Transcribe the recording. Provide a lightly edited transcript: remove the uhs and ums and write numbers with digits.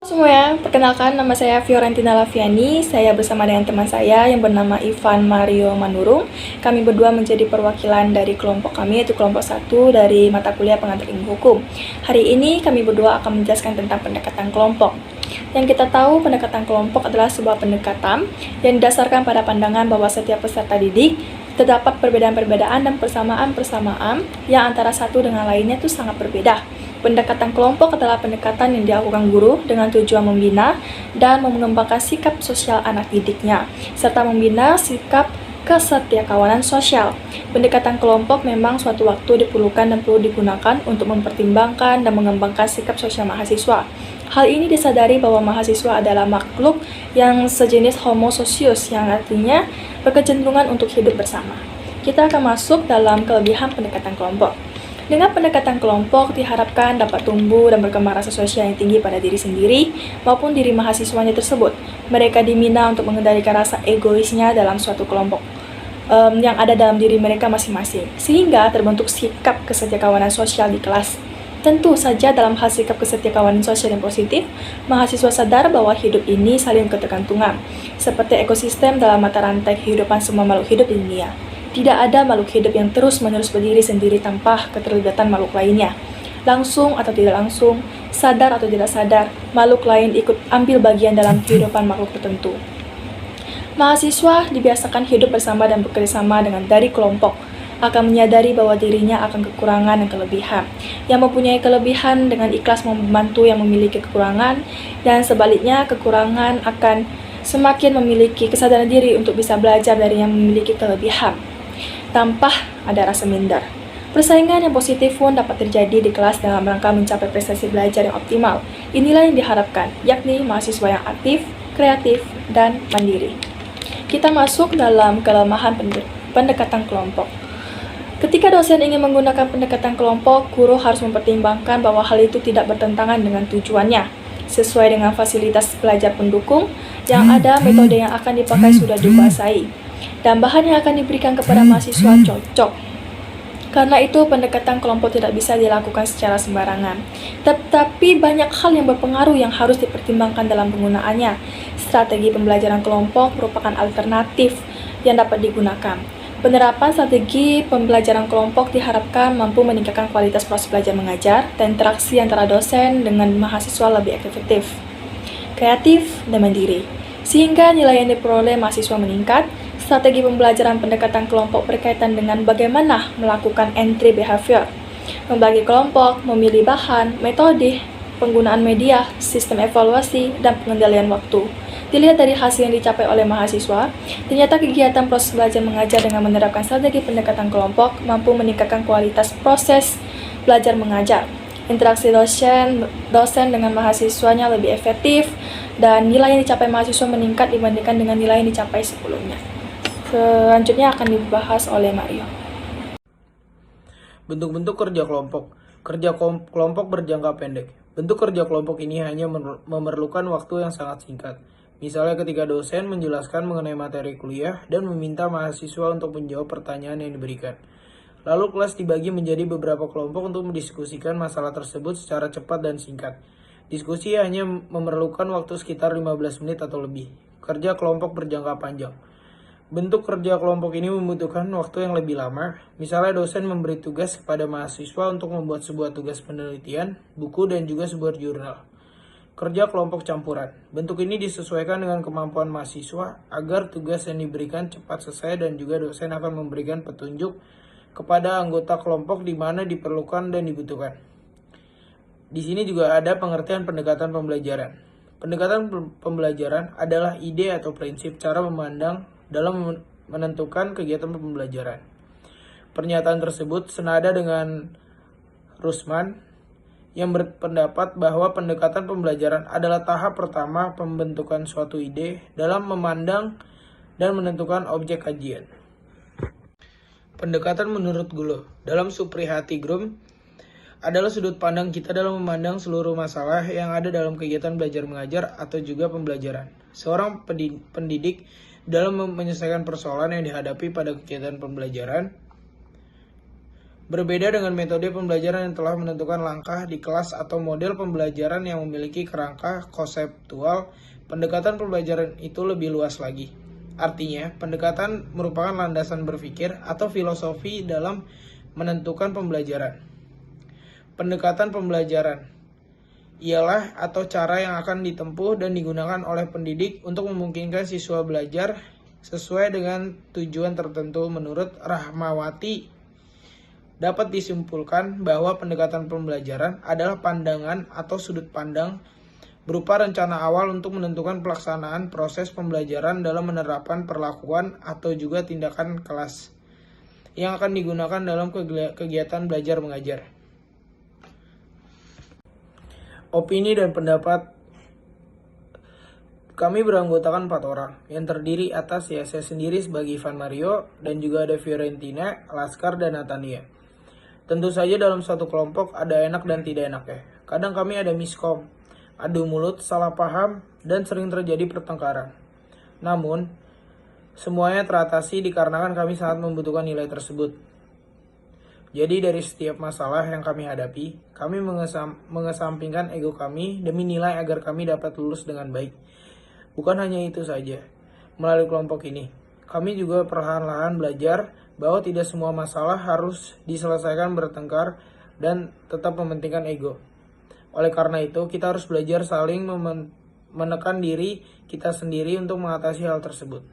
Semuanya, perkenalkan nama saya Fiorentina Laviani. Saya bersama dengan teman saya yang bernama Ivan Mario Manurung. Kami berdua menjadi perwakilan dari kelompok kami, yaitu kelompok 1 dari mata kuliah pengantar ilmu hukum. Hari ini kami berdua akan menjelaskan tentang pendekatan kelompok. Yang kita tahu, pendekatan kelompok adalah sebuah pendekatan yang didasarkan pada pandangan bahwa setiap peserta didik terdapat perbedaan-perbedaan dan persamaan-persamaan yang antara satu dengan lainnya itu sangat berbeda. Pendekatan kelompok adalah pendekatan yang dilakukan guru dengan tujuan membina dan mengembangkan sikap sosial anak didiknya, serta membina sikap kesetiakawanan sosial. Pendekatan kelompok memang suatu waktu diperlukan dan perlu digunakan untuk mempertimbangkan dan mengembangkan sikap sosial mahasiswa. Hal ini disadari bahwa mahasiswa adalah makhluk yang sejenis homo socius, yang artinya berkecenderungan untuk hidup bersama. Kita akan masuk dalam kelebihan pendekatan kelompok. Dengan pendekatan kelompok diharapkan dapat tumbuh dan berkembang rasa sosial yang tinggi pada diri sendiri maupun diri mahasiswanya tersebut. Mereka diminta untuk mengendalikan rasa egoisnya dalam suatu kelompok yang ada dalam diri mereka masing-masing, sehingga terbentuk sikap kesetiakawanan sosial di kelas. Tentu saja dalam hal sikap kesetiakawanan sosial yang positif, mahasiswa sadar bahwa hidup ini saling ketergantungan, seperti ekosistem dalam mata rantai kehidupan semua makhluk hidup di dunia. Tidak ada makhluk hidup yang terus-menerus berdiri sendiri tanpa keterlibatan makhluk lainnya. Langsung atau tidak langsung, sadar atau tidak sadar, makhluk lain ikut ambil bagian dalam kehidupan makhluk tertentu. Mahasiswa dibiasakan hidup bersama dan bekerjasama dengan dari kelompok, akan menyadari bahwa dirinya akan kekurangan dan kelebihan. Yang mempunyai kelebihan dengan ikhlas membantu yang memiliki kekurangan, dan sebaliknya kekurangan akan semakin memiliki kesadaran diri untuk bisa belajar dari yang memiliki kelebihan, tanpa ada rasa minder. Persaingan yang positif pun dapat terjadi di kelas dalam rangka mencapai prestasi belajar yang optimal. Inilah yang diharapkan, yakni mahasiswa yang aktif, kreatif, dan mandiri. Kita masuk dalam kelemahan pendekatan kelompok. Ketika dosen ingin menggunakan pendekatan kelompok, guru harus mempertimbangkan bahwa hal itu tidak bertentangan dengan tujuannya. Sesuai dengan fasilitas belajar pendukung yang ada, metode yang akan dipakai sudah dikuasai, dan bahan yang akan diberikan kepada mahasiswa cocok. Karena itu, pendekatan kelompok tidak bisa dilakukan secara sembarangan. Tetapi banyak hal yang berpengaruh yang harus dipertimbangkan dalam penggunaannya. Strategi pembelajaran kelompok merupakan alternatif yang dapat digunakan. Penerapan strategi pembelajaran kelompok diharapkan mampu meningkatkan kualitas proses belajar mengajar dan interaksi antara dosen dengan mahasiswa lebih efektif, kreatif, dan mandiri, sehingga nilai yang diperoleh mahasiswa meningkat. Strategi pembelajaran pendekatan kelompok berkaitan dengan bagaimana melakukan entry behavior, membagi kelompok, memilih bahan, metode, penggunaan media, sistem evaluasi, dan pengendalian waktu. Dilihat dari hasil yang dicapai oleh mahasiswa, ternyata kegiatan proses belajar mengajar dengan menerapkan strategi pendekatan kelompok mampu meningkatkan kualitas proses belajar mengajar. Interaksi dosen dengan mahasiswanya lebih efektif, dan nilai yang dicapai mahasiswa meningkat dibandingkan dengan nilai yang dicapai sebelumnya. Selanjutnya akan dibahas oleh Mario. Bentuk-bentuk kerja kelompok. Kerja kelompok berjangka pendek. Bentuk kerja kelompok ini hanya memerlukan waktu yang sangat singkat. Misalnya ketika dosen menjelaskan mengenai materi kuliah dan meminta mahasiswa untuk menjawab pertanyaan yang diberikan. Lalu kelas dibagi menjadi beberapa kelompok untuk mendiskusikan masalah tersebut secara cepat dan singkat. Diskusi hanya memerlukan waktu sekitar 15 menit atau lebih. Kerja kelompok berjangka panjang. Bentuk kerja kelompok ini membutuhkan waktu yang lebih lama. Misalnya dosen memberi tugas kepada mahasiswa untuk membuat sebuah tugas penelitian, buku, dan juga sebuah jurnal. Kerja kelompok campuran. Bentuk ini disesuaikan dengan kemampuan mahasiswa agar tugas yang diberikan cepat selesai, dan juga dosen akan memberikan petunjuk kepada anggota kelompok di mana diperlukan dan dibutuhkan. Di sini juga ada pengertian pendekatan pembelajaran. Pendekatan pembelajaran adalah ide atau prinsip cara memandang dalam menentukan kegiatan pembelajaran. Pernyataan tersebut senada dengan Rusman yang berpendapat bahwa pendekatan pembelajaran adalah tahap pertama pembentukan suatu ide dalam memandang dan menentukan objek kajian. Pendekatan menurut Gulo dalam Supriyati Grum adalah sudut pandang kita dalam memandang seluruh masalah yang ada dalam kegiatan belajar mengajar atau juga pembelajaran. Seorang pendidik dalam menyelesaikan persoalan yang dihadapi pada kegiatan pembelajaran Berbeda dengan metode pembelajaran yang telah menentukan langkah di kelas atau model pembelajaran yang memiliki kerangka konseptual, pendekatan pembelajaran itu lebih luas lagi. Artinya, pendekatan merupakan landasan berpikir atau filosofi dalam menentukan pembelajaran. Pendekatan pembelajaran ialah atau cara yang akan ditempuh dan digunakan oleh pendidik untuk memungkinkan siswa belajar sesuai dengan tujuan tertentu. Menurut Rahmawati, dapat disimpulkan bahwa pendekatan pembelajaran adalah pandangan atau sudut pandang berupa rencana awal untuk menentukan pelaksanaan proses pembelajaran dalam menerapkan perlakuan atau juga tindakan kelas yang akan digunakan dalam kegiatan belajar mengajar. Opini dan pendapat kami beranggotakan 4 orang yang terdiri atas saya sendiri sebagai Ivan Mario dan juga ada Fiorentina, Laskar, dan Natania. Tentu saja dalam suatu kelompok ada enak dan tidak enaknya. Kadang kami ada miskom, adu mulut, salah paham, dan sering terjadi pertengkaran. Namun, semuanya teratasi dikarenakan kami sangat membutuhkan nilai tersebut. Jadi dari setiap masalah yang kami hadapi, kami mengesampingkan ego kami demi nilai agar kami dapat lulus dengan baik. Bukan hanya itu saja, melalui kelompok ini, kami juga perlahan-lahan belajar bahwa tidak semua masalah harus diselesaikan bertengkar dan tetap mementingkan ego. Oleh karena itu, kita harus belajar saling menekan diri kita sendiri untuk mengatasi hal tersebut.